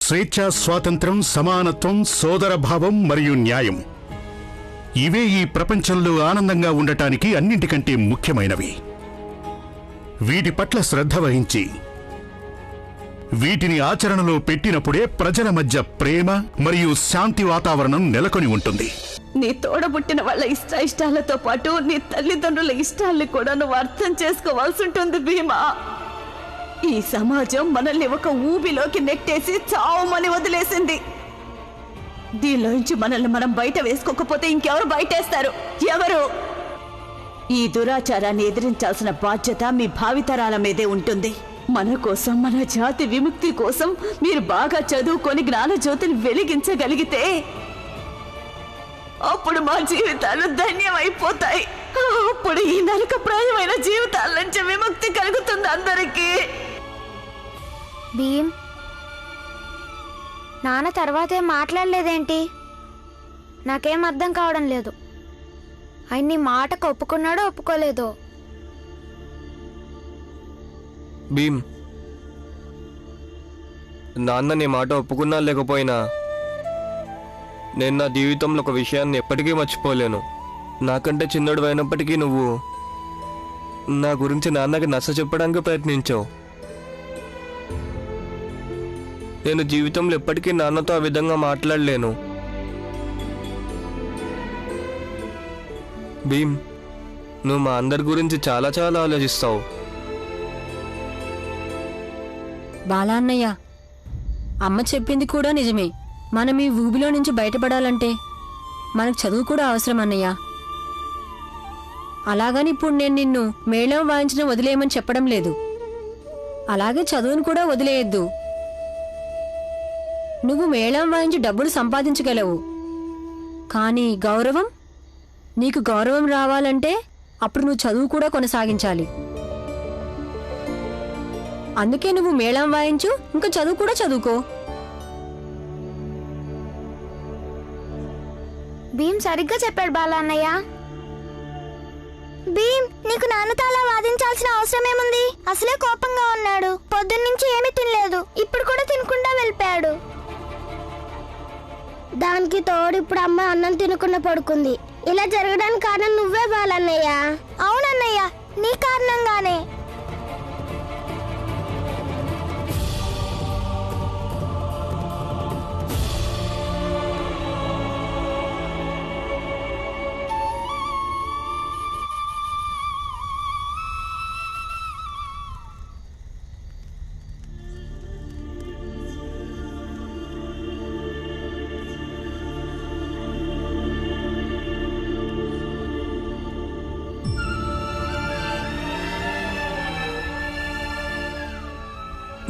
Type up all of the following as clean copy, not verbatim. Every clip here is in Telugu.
స్వేచ్ఛ, స్వాతంత్రం, సమానత్వం, సోదరభావం మరియు న్యాయం ఇవే ఈ ప్రపంచంలో ఆనందంగా ఉండటానికి అన్నింటికంటే ముఖ్యమైనవి. వీటి పట్ల శ్రద్ధ వహించి వీటిని ఆచరణలో పెట్టినప్పుడే ప్రజల మధ్య ప్రేమ మరియు శాంతి వాతావరణం నెలకొని ఉంటుంది. నీ తోడబుట్టిన వాళ్ళ ఇష్టాలతో పాటు నీ తల్లిదండ్రుల ఇష్టాల్ని కూడా నువ్వు అర్థం చేసుకోవాల్సి ఉంటుంది భీమా. ఈ సమాజం మనల్ని ఒక ఊబిలోకి నెట్టేసి చావుమని వదిలేసింది. దీనిలోంచి మనల్ని మనం బయట వేసుకోకపోతే ఇంకెవరు బయటేస్తారు? ఎవరు? ఈ దురాచారాన్ని ఎదిరించాల్సిన బాధ్యత మీ భావితరాల మీదే ఉంటుంది. మన కోసం, మన జాతి విముక్తి కోసం మీరు బాగా చదువుకొని జ్ఞానజ్యోతిని వెలిగించగలిగితే అప్పుడు మా జీవితాలు ధన్యమైపోతాయి. అప్పుడు ఈ నరకప్రాయమైన జీవితాల నుంచి విముక్తి కలుగుతుంది అందరికీ. భీమ్, నాన్న తర్వాతే మాట్లాడలేదేంటి? నాకేం అర్థం కావడం లేదు. ఆయన నీ మాటకు ఒప్పుకున్నాడో ఒప్పుకోలేదో? భీమ్, నాన్న నీ మాట ఒప్పుకున్నా లేకపోయినా నేను నా జీవితంలో ఒక విషయాన్ని ఎప్పటికీ మర్చిపోలేను. నాకంటే చిన్నడు అయినప్పటికీ నువ్వు నా గురించి నాన్నకి నచ్చ చెప్పడానికి ప్రయత్నించావు. నేను జీవితంలో ఎప్పటికీ నాన్నతో ఆ విధంగా మాట్లాడలేను. భీమ్, నువ్వు మా అందరి గురించి చాలా చాలా ఆలోచిస్తావు. బాలాన్నయ్య, అమ్మ చెప్పింది కూడా నిజమే. మనం ఈ ఊబిలో నుంచి బయటపడాలంటే మనకు చదువు కూడా అవసరం అన్నయ్య. అలాగని ఇప్పుడు నేను నిన్ను మేళం వాయించడం వదిలేయమని చెప్పడం లేదు. అలాగే చదువును కూడా వదిలేయద్దు. నువ్వు మేళం వాయించి డబ్బులు సంపాదించగలవు, కానీ గౌరవం, నీకు గౌరవం రావాలంటే అప్పుడు నువ్వు చదువు కూడా కొనసాగించాలి. అందుకే నువ్వు మేళం వాయించు, ఇంకా చదువు కూడా చదువుకో. భీమ్ సరిగ్గా చెప్పాడు బాలన్నయ్య. భీమ్, నీకు నాన్నతో అలా వాదించాల్సిన అవసరం ఏముంది? అసలే కోపంగా ఉన్నాడు. పొద్దున్నుంచి ఏమీ తినలేదు, ఇప్పుడు కూడా తినకుండా వెళ్ళిపోయాడు. దానికి తోడు ఇప్పుడు అమ్మ అన్నం తినకుండా పడుకుంది. ఇలా జరగడానికి కారణం నువ్వే బాలన్నయ్య. అవునన్నయ్య, నీ కారణంగానే.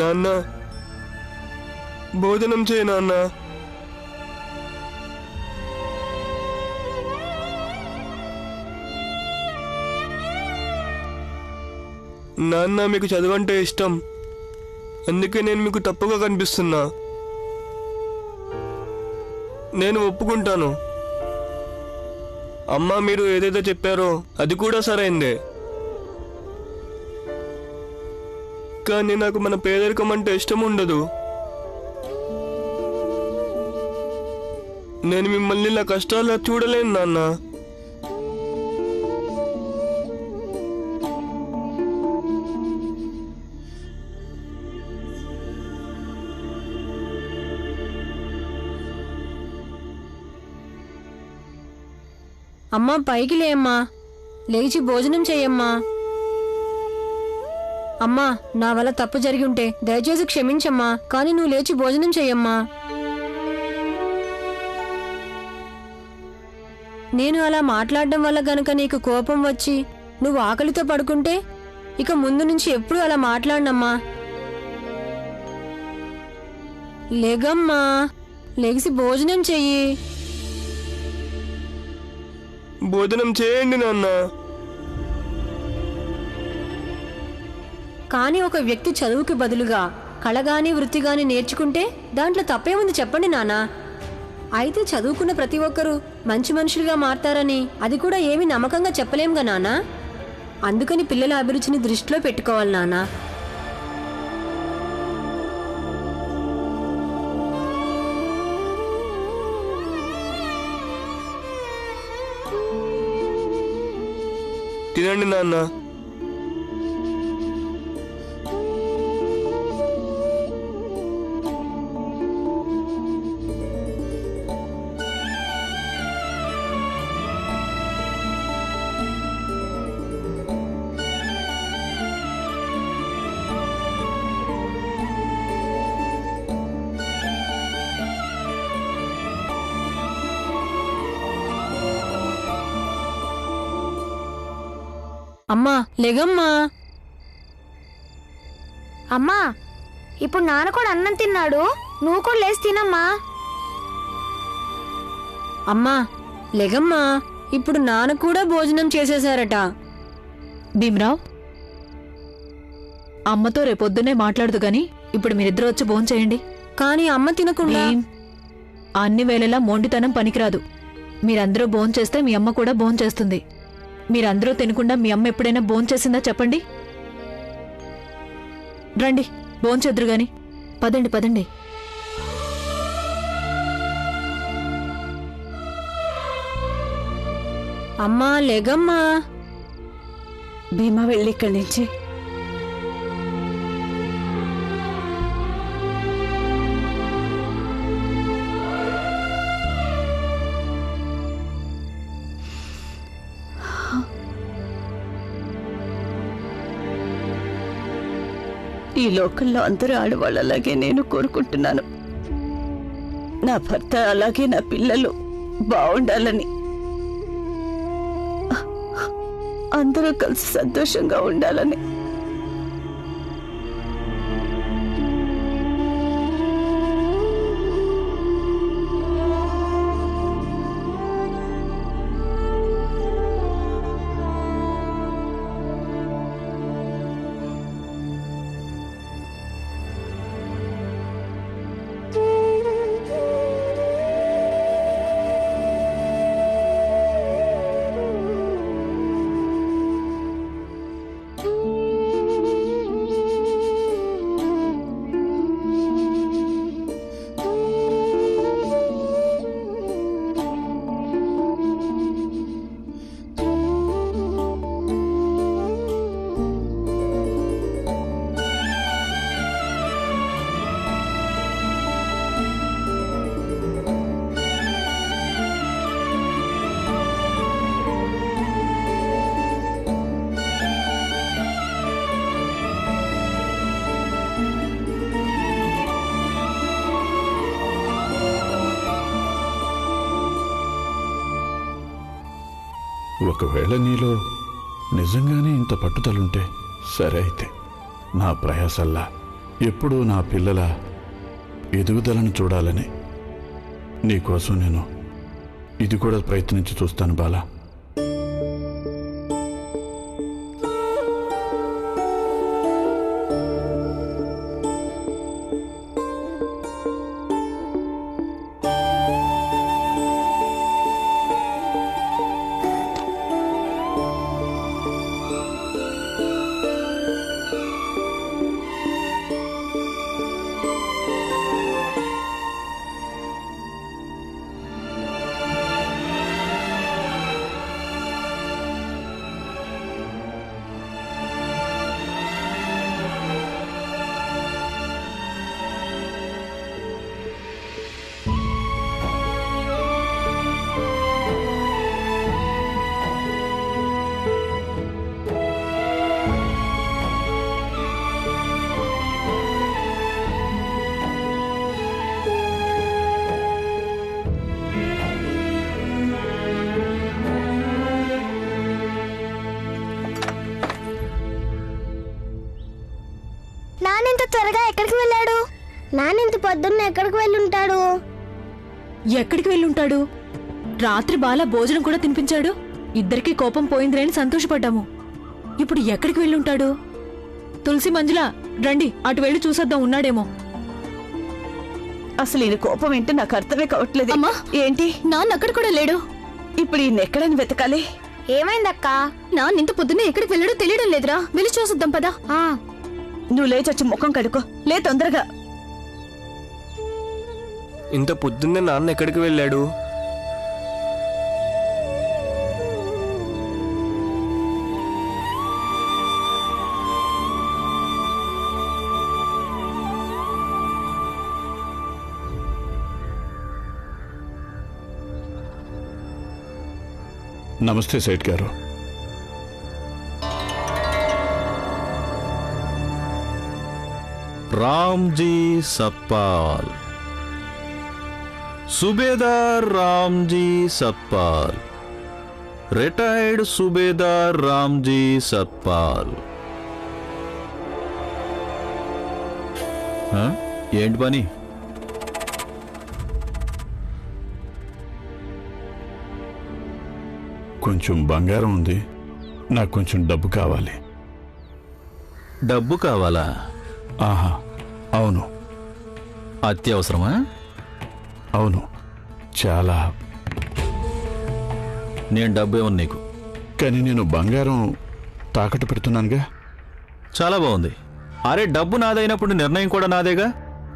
నాన్న, భోజనం చేయి నాన్న. నాన్న, మీకు చదువంటే ఇష్టం, అందుకే నేను మీకు తప్పుగా కనిపిస్తున్నా. నేను ఒప్పుకుంటాను. అమ్మ మీరు ఏదైతే చెప్పారో అది కూడా సరైందే. కానీ నాకు మన పేదరికం అంటే ఇష్టం ఉండదు. నేను మిమ్మల్ని ఇలా కష్టాల్లో చూడలేను నాన్న. అమ్మా, పైకి లేమ్మా, లేచి భోజనం చెయ్యమ్మా. అమ్మా, నా వల్ల తప్పు జరిగి ఉంటే దయచేసి క్షమించమ్మా, కానీ నువ్వు లేచి భోజనం చెయ్యమ్మా. నేను అలా మాట్లాడడం వల్ల గనక నీకు కోపం వచ్చి నువ్వు ఆకలితో పడుకుంటే ఇక ముందు నుంచి ఎప్పుడూ అలా మాట్లాడనమ్మా. లేగమ్మా, లేచి భోజనం చెయ్యి. భోజనం చేయండి నాన్న. కానీ ఒక వ్యక్తి చదువుకి బదులుగా కళగాని వృత్తిగాని నేర్చుకుంటే దాంట్లో తప్పేముంది చెప్పండి నానా. అయితే చదువుకున్న ప్రతి ఒక్కరూ మంచి మనుషులుగా మారతారని అది కూడా ఏమీ నమ్మకంగా చెప్పలేంగా నానా. అందుకని పిల్లల అభిరుచిని దృష్టిలో పెట్టుకోవాలి నానా. తినండి నాన్న. అమ్మా లెగమ్మా. అమ్మా ఇప్పుడు నాన్న కూడా అన్నం తిన్నాడు, నువ్వు కూడా లేచి తినమ్మా. అమ్మా లెగమ్మా, ఇప్పుడు నాన్న కూడా భోజనం చేసేశారట. భీమరావ్, అమ్మతో రేపొద్దునే మాట్లాడదు గాని ఇప్పుడు మీరిద్దరు వచ్చి భోంచేయండి. కానీ అమ్మ తినకుండా అన్ని వేళలా మొండితనం పనికిరాదు. మీరందరూ భోంచేస్తే మీ అమ్మ కూడా భోంచేస్తుంది. మీరందరూ తినకుండా మీ అమ్మ ఎప్పుడైనా భోంచేసిందా చెప్పండి. రండి భోంచేద్దురు గాని. పదండి పదండి. అమ్మా లెగమ్మా. భీమా వెళ్ళి ఇక్కడి నుంచి. ఈ లోకంలో అందరూ ఆడవాళ్ళలాగే నేను కోరుకుంటున్నాను. నా భర్త అలాగే నా పిల్లలు బాగుండాలని, అందరూ కలిసి సంతోషంగా ఉండాలని. ఒకవేళ నీలో నిజంగానే ఇంత పట్టుదలుంటే సరే, అయితే నా ప్రయాసల్లా ఎప్పుడూ నా పిల్లల ఎదుగుదలను చూడాలని నీకోసం నేను ఇది కూడా ప్రయత్నించి చూస్తాను బాలా. నాన్నెంత త్వరగా ఎక్కడికి వెళ్ళాడు? నాన్నెంత పొద్దున్న ఎక్కడికి వెళ్ళుంటాడు? ఎక్కడికి వెళ్ళుంటాడు? రాత్రి బాలా భోజనం కూడా తినిపించాడు. ఇద్దరికీ కోపం పోయింది అని సంతోషపడ్డాము. ఇప్పుడు ఎక్కడికి వెళ్ళుంటాడు? తులసి, మంజుల రండి, అటు వెళ్ళి చూసేద్దాం, ఉన్నాడేమో. అసలు ఈయన కోపం ఏంటో నాకు అర్థమే కావట్లేదు. అమ్మా, ఏంటి? నాన్న అక్కడ కూడా లేడు. ఇప్పుడు ఈయన ఎక్కడని వెతకాలి? ఏమైందక్క? నాన్న ఇంత పొద్దున్నే ఎక్కడికి వెళ్ళాడో తెలియడం లేదురా. వెళ్ళి చూసొద్దాం పదా. నువ్వు లేచొచ్చి ముఖం కడుకో, లే తొందరగా. ఇంత పొద్దున్నే నాన్న ఎక్కడికి వెళ్ళాడు? నమస్తే సేట్ గారు. రామ్జీ సత్పాల్, సుబేదార్ రామ్జీ సత్పాల్, రిటైర్డ్ సుబేదార్ రామ్జీ సత్పాల్. ఏంటి పని? కొంచెం బంగారం ఉంది, నాకు కొంచెం డబ్బు కావాలి. డబ్బు కావాలా? ఆహా, అవును. అత్యవసరమా? అవును, చాలా. నేను డబ్బు ఇవ్వను నీకు. కానీ నేను బంగారం తాకట్టు పెడుతున్నానుగా. చాలా బాగుంది. అరే, డబ్బు నాదైనప్పుడు నిర్ణయం కూడా నాదేగా.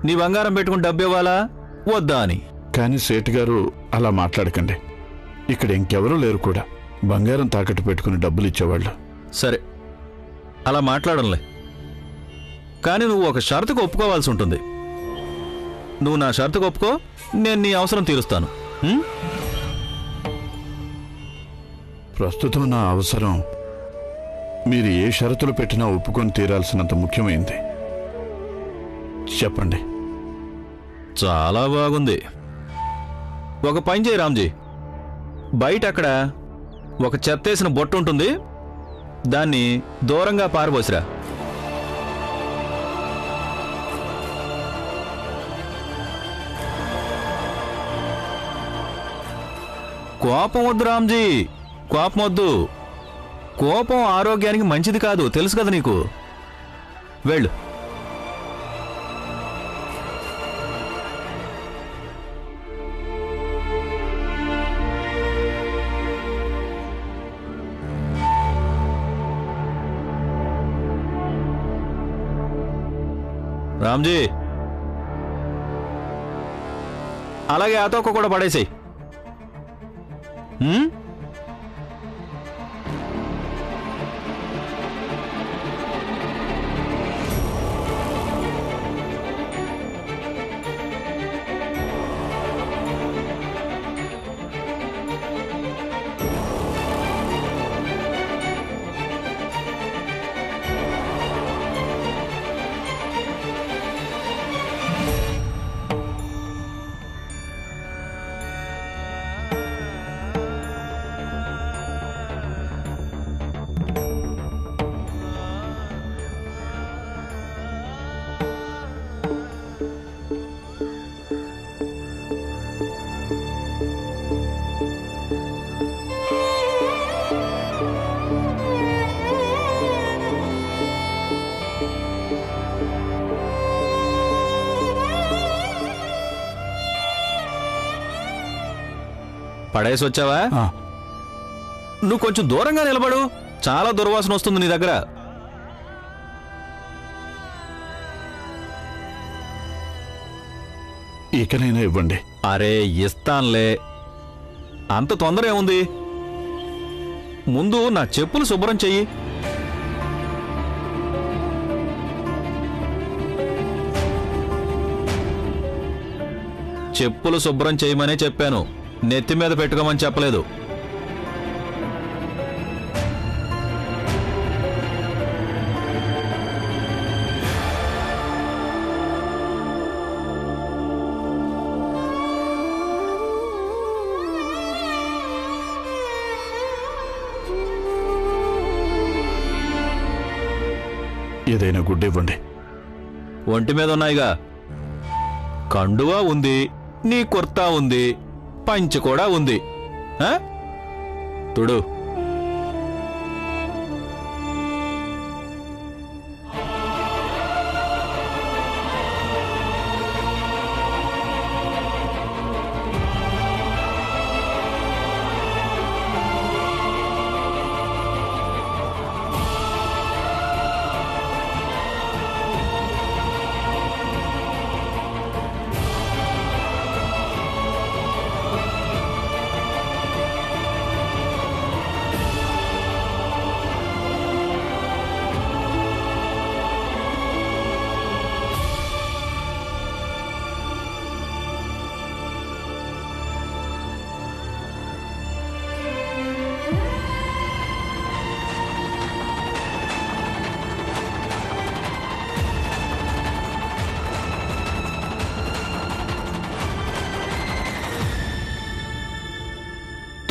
నీ బంగారం పెట్టుకుని డబ్బు ఇవ్వాలా వద్దా అని. కానీ సేట్ గారు అలా మాట్లాడకండి. ఇక్కడ ఇంకెవరూ లేరు కూడా బంగారం తాకట్టు పెట్టుకుని డబ్బులు ఇచ్చేవాళ్ళు. సరే, అలా మాట్లాడంలే. కానీ నువ్వు ఒక షరతుకు ఒప్పుకోవాల్సి ఉంటుంది. నువ్వు నా షరతుకు ఒప్పుకో, నేను నీ అవసరం తీరుస్తాను. ప్రస్తుతం నా అవసరం మీరు ఏ షరతులు పెట్టినా ఒప్పుకొని తీరాల్సినంత ముఖ్యమైంది. చెప్పండి. చాలా బాగుంది. ఒక పని చేయి రామ్జీ, బయట అక్కడ ఒక చెత్తేసిన బొట్టు ఉంటుంది, దాన్ని దూరంగా పారబోసిరా. కోపం వద్దు రామ్జీ, కోపం వద్దు. కోపం ఆరోగ్యానికి మంచిది కాదు, తెలుసు కదా నీకు. వెళ్ళు. రామ్జీ, అలాగే ఆ తొక్క కూడా పడేసేయి. పడేసి వచ్చావా? నువ్వు కొంచెం దూరంగా నిలబడు, చాలా దుర్వాసన వస్తుంది నీ దగ్గర. ఇకనైనా ఇవ్వండి. అరే, ఇస్తాన్లే, అంత తొందర ఏముంది. ముందు నా చెప్పులు శుభ్రం చెయ్యి. చెప్పులు శుభ్రం చేయమనే చెప్పాను, నెత్తి మీద పెట్టుకోమని చెప్పలేదు. ఏదైనా గుడ్డ ఇవ్వండి. ఒంటి మీద ఉన్నాయిగా. కండువా ఉంది, నీ కుర్తా ఉంది, పంచి కూడా ఉంది. తుడు.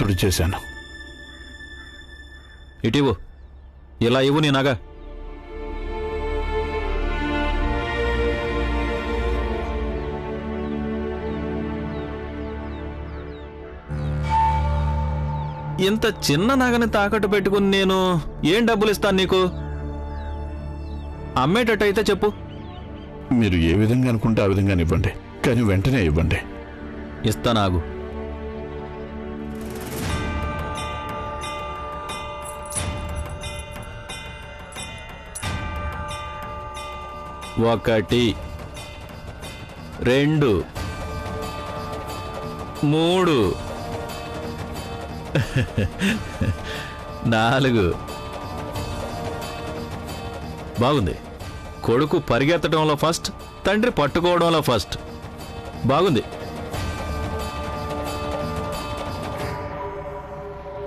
తెలిసినప్పుడు చేశాను. ఇటివు, ఇలా ఇవ్వు నీ నగ. ఇంత చిన్న నగని తాకట్టు పెట్టుకుని నేను ఏం డబ్బులు ఇస్తాను నీకు? అమ్మేటట్టయితే చెప్పు. మీరు ఏ విధంగా అనుకుంటే ఆ విధంగా ఇవ్వండి, కానీ వెంటనే ఇవ్వండి. ఇస్తానాగు. ఒకటి, 2, 3, 4. బాగుంది. కొడుకు పరిగెత్తడంలో ఫస్ట్, తండ్రి పట్టుకోవడంలో ఫస్ట్. బాగుంది.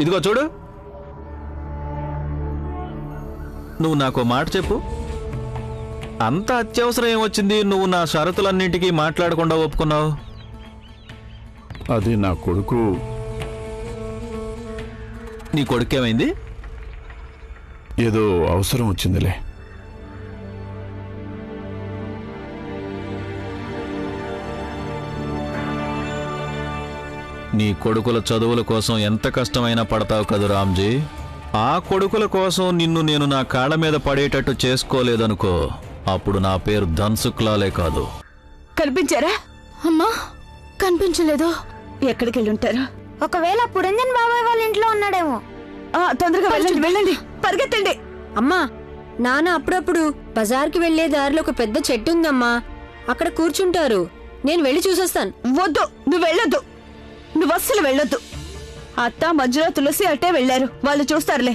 ఇదిగో చూడు, నువ్వు నాకు మాట చెప్పు. అంత అత్యవసరం ఏమొచ్చింది నువ్వు నా షరతులన్నింటికీ మాట్లాడకుండా ఒప్పుకున్నావు? అది నా కొడుకు. నీ కొడుకేమైంది? ఏదో అవసరం వచ్చిందిలే. నీ కొడుకుల చదువుల కోసం ఎంత కష్టమైనా పడతావు కదూ రామ్జీ. ఆ కొడుకుల కోసం నిన్ను నేను నా కాళ్ళ మీద పడేటట్టు చేసుకోలేదనుకో, అప్పుడు నా పేరు ధన్సుక్లాలే కాదు. కనిపించారా? అమ్మా కనిపించలేదు. ఎక్కడికి వెళ్ళుంటారు? ఒకవేళ పురంజన్ బాబాయ్ వాళ్ళ ఇంట్లో ఉన్నాడేమో. తొందరగా వెళ్ళండి, వెళ్ళండి, పరిగెత్తండి. అమ్మా, నాన్న అప్పుడప్పుడు బజార్కి వెళ్లే దారిలో ఒక పెద్ద చెట్టు ఉందమ్మా, అక్కడ కూర్చుంటారు. నేను వెళ్ళి చూసొస్తాను. వద్దు, నువ్వు వెళ్ళొద్దు, నువ్వు అస్సలు వెళ్ళొద్దు. అత్త మధ్యలో తులసి అట్టే వెళ్లారు, వాళ్ళు చూస్తారులే.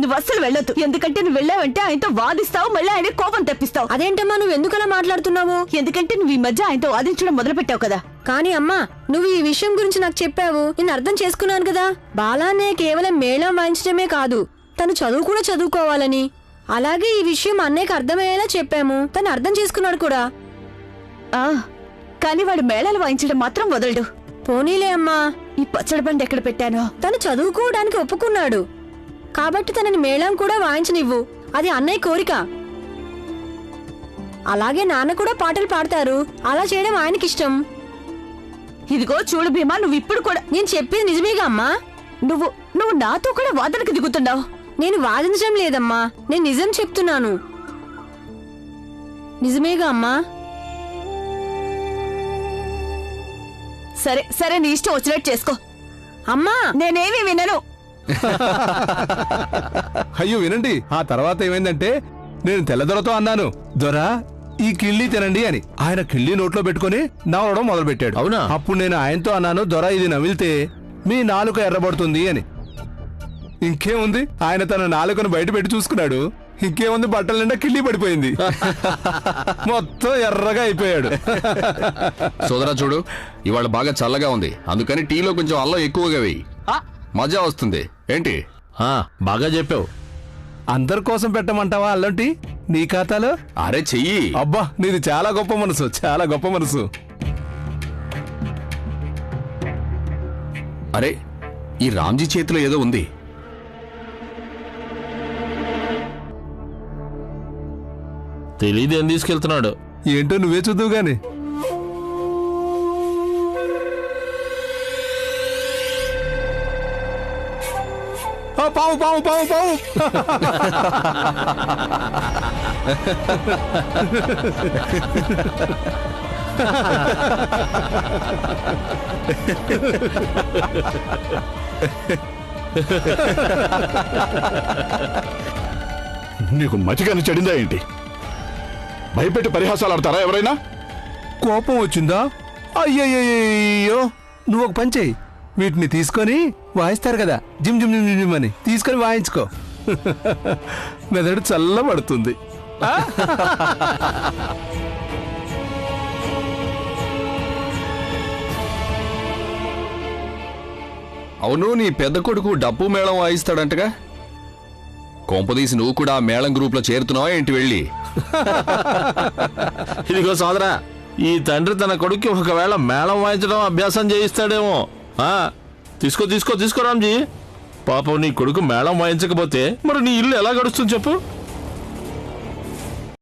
నువ్వు అస్సలు వెళ్ళొద్దు, ఎందుకంటే నువ్వు వెళ్ళావంటే ఆయనతో వాదిస్తావు, మళ్ళీ ఆయన కోపం తెప్పిస్తావు. అదేంటమ్మా నువ్వు ఎందుకలా మాట్లాడుతున్నావు? ఎందుకంటే నువ్వు ఈ మధ్య ఆయనతో వాదించడం మొదలు పెట్టావు కదా. కానీ అమ్మా, నువ్వు ఈ విషయం గురించి నాకు చెప్పావు, నేను అర్థం చేసుకున్నాను కదా. బాలానే కేవలం మేళం వాయించడమే కాదు, తను చదువు కూడా చదువుకోవాలని. అలాగే ఈ విషయం అన్నయ్యకి అర్థమయ్యేలా చెప్పాము, తను అర్థం చేసుకున్నాడు కూడా. కానీ వాడు మేళాలు వాయించడం మాత్రం వదలడు. పోనీలే అమ్మా, ఈ పచ్చడి బండి ఎక్కడ పెట్టానో. తను చదువుకోవడానికి ఒప్పుకున్నాడు కాబట్టి తనని మేళం కూడా వాయించనివ్వు, అది అన్నయ్య కోరిక. అలాగే నాన్న కూడా పాటలు పాడతారు, అలా చేయడం ఆయనకిష్టం. ఇదిగో చూడు భీమా, నువ్వు ఇప్పుడు కూడా. నేను చెప్పేది నిజమేగా అమ్మా. నువ్వు నువ్వు నాతో కూడా వాదనకు దిగుతున్నావు. నేను వాదించడం లేదమ్మా, నేను నిజం చెప్తున్నాను. నిజమేగా అమ్మా. సరే సరే, నీ ఇష్టం వచ్చినట్టు చేసుకో. అమ్మా, నేనేమీ వినను. అయ్యో వినండి, ఆ తర్వాత ఏమైందంటే నేను తెల్లదొరతో అన్నాను, దొర ఈ కిళ్ళి తినండి అని. ఆయన కిళ్ళి నోట్లో పెట్టుకుని నవ్వడం మొదలు పెట్టాడు. అవునా? అప్పుడు నేను ఆయనతో అన్నాను, దొర ఇది నమిలితే మీ నాలుక ఎర్రబడుతుంది అని. ఇంకేముంది, ఆయన తన నాలుకను బయట పెట్టి చూసుకున్నాడు. ఇంకేముంది, బట్టల నిండా కిళ్ళి పడిపోయింది. మొత్తం ఎర్రగా అయిపోయాడు. సోదరా చూడు, ఇవాళ బాగా చల్లగా ఉంది, అందుకని టీలో కొంచెం అల్లం ఎక్కువగా వేయి, మజా వస్తుంది. ఏంటి? బాగా చెప్పావు. అందరి కోసం పెట్టమంటావా అల్లం టీ నీ ఖాతాలో? అరే చెయ్యి. అబ్బా, నీది చాలా గొప్ప మనసు, చాలా గొప్ప మనసు. అరే, ఈ రామ్జీ చేతిలో ఏదో ఉంది. తెలీదేం తీసుకెళ్తున్నాడు. ఏంటో నువ్వే చూద్దువు గాని. పావు పావు పావు పావు. నీకు మతిగాని చెడిందా ఏంటి? భయపెట్టి పరిహాసాలు ఆడతారా ఎవరైనా? కోపం వచ్చిందా? అయ్యయ్యో, నువ్వు ఒక పని చెయ్యి, వీటిని తీసుకొని వాయిస్తారు కదా, జిమ్ జిమ్ జిమ్ జిమ్ అని తీసుకొని వాయించుకో. మెదడు చల్లబడుతుంది. అవును, నీ పెద్ద కొడుకు డప్పు మేళం వాయిస్తాడంటగా. కొంపదీసి నువ్వు కూడా మేళం గ్రూప్ లో చేరుతున్నావా ఏంటి? వెళ్ళి ఇదిగో సోదరా, ఈ తండ్రి తన కొడుక్కి ఒకవేళ మేళం వాయించడం అభ్యాసం చేయిస్తాడేమో. తీసుకో తీసుకో తీసుకో రామ్జీ. పాపం నీ కొడుకు మేళం వాయించకపోతే మరి నీ ఇల్లు ఎలా గడుస్తుంది చెప్పు.